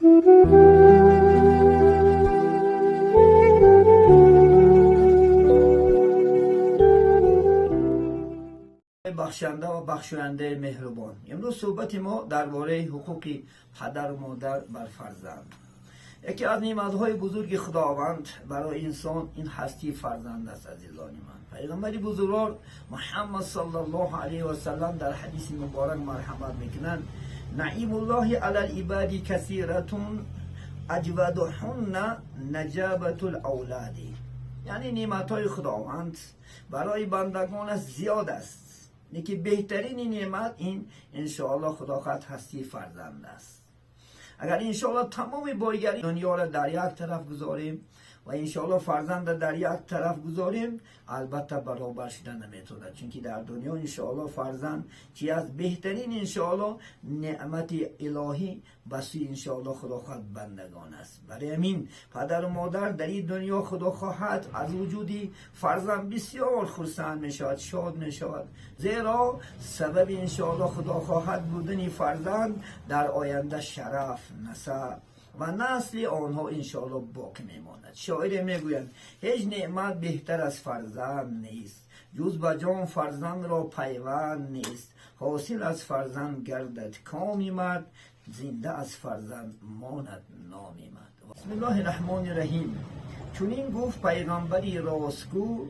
بخشنده و بخشاینده مهربان. امروز صحبت ما درباره حقوق پدر و مادر بر فرزند. یکی از نعمت‌های بزرگ خداوند برای انسان این هستی فرزند است. عزیزان من، پیغمبر بزرگوار محمد صلی الله علیه و سلم در حدیث مبارک مرحمت میکنند: نعیم الله علی العباد کثیرتون اجودهن نجابت الاولاد. یعنی نعمت‌های خداوند برای بندگان زیاد است، که بهترین نعمت این انشاءالله خداوند هستی فرزند است. اگر انشاءالله تمام بایگری دنیا را در یک طرف گذاریم و انشاءالله فرزند در یک طرف گذاریم، البته برابر شدن نمیتونه، چون که در دنیا انشاءالله فرزند چی از بهترین انشاءالله نعمت الهی بسی انشاءالله خداوند بندگان است. برای همین پدر و مادر در این دنیا خدا خواهد از وجودی فرزند بسیار خرسند میشود، شاد میشود، زیرا سبب انشاءالله خدا خواهد بودن فرزند در آینده شرف، نسب و نسل آنها انشاءالله باقی میماند. شاعر میگوید هیچ نعمت بهتر از فرزند نیست، جز به جان فرزند را پیوند نیست. حاصل از فرزند گردد کامی مرد، زنده از فرزند ماند نامی مرد. بسم الله الرحمن الرحیم. چون این گفت پیغمبری راستگو،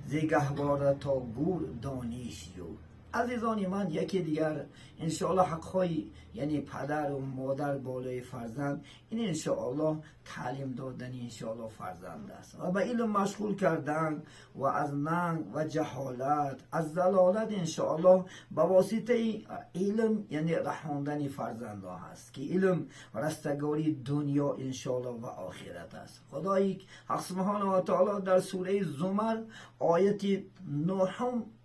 ز گهواره تا گور دانش جو. عزیزان من، یکی دیگر انشاءالله حقهای یعنی پدر و مادر بالای فرزند، این انشاءالله تعلیم دادن انشاءالله فرزند است و به علم مشغول کردن و از ننگ و جهالت، از ضلالت انشاءالله به واسطه علم یعنی رهاندن فرزند ها هست، که علم رستگاری دنیا انشاءالله و آخرت است. خدای حق سبحانه و تعالی در سوره زمر آیت 9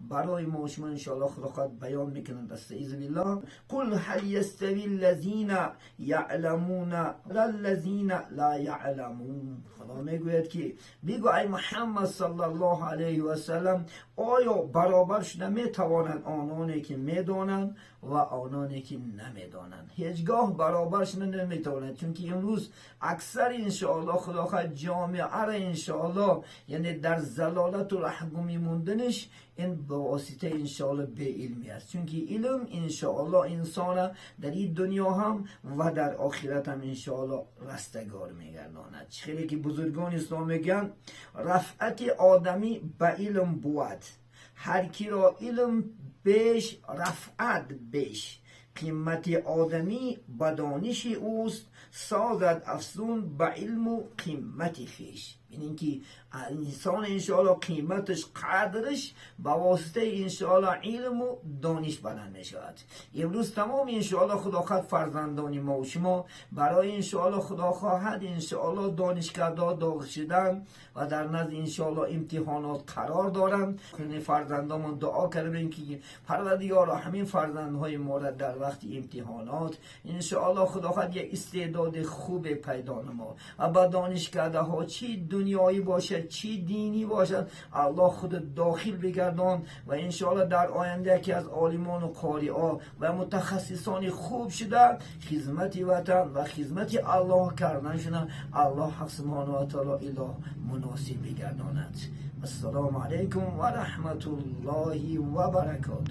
برای ما شما انشاءالله خدا بیان میکنند: استعیذ بالله قل هل یستوی الذین یعلمون والذین لا یعلمون. خدا میگوید که بگو ای محمد صلی الله علیه و سلم، آیا برابر شده میتوانند آنانی که میدانند و آنانی که نمیدانند؟ هیچگاه برابر شده نمیتوانند، چون که امروز اکثر انشاءالله خدا جامعه را انشاءالله یعنی در ضلالت و رهگمی موندنش این به واسطه انشاءالله به علمی است، چون که علم انشاءالله انسان در این دنیا هم و در آخرت هم انشاءالله رستگار میگرداند. خیلی که بزرگان اسلام میگن رفعت آدمی به علم بود، هر کی را علم بیش رفعت بیش. قیمت آدمی به دانش اوست، سازد افزون به علم و قیمت خویش. یعنی که انسان انشاءالله قیمتش قدرش به واسطه انشاءالله علم و دانش بلند می شود. امروز تمام انشاءالله خدا خواهد فرزندان ما و شما برای انشاءالله خدا خواهد انشاءالله دانشکده داغ شدن و در نزد انشاءالله امتحانات قرار دارند. فرزندان دعا کردیم که پروردگارا همین فرزندهای ما را در وقت امتحانات انشاءالله خدا خواهد یک استعداد خوب پیدا نما و با دانشکده ها چی دنیایی باشد چی دینی باشد الله خود داخل بگردان و انشاءالله در آینده که از عالمان و قاری‌ها و متخصصان خوب شده خدمت وطن و خدمت الله کردن شده، الله حق سبحانه و تعالی اله مناسب بگرداند. السلام علیکم و رحمت الله و برکاته.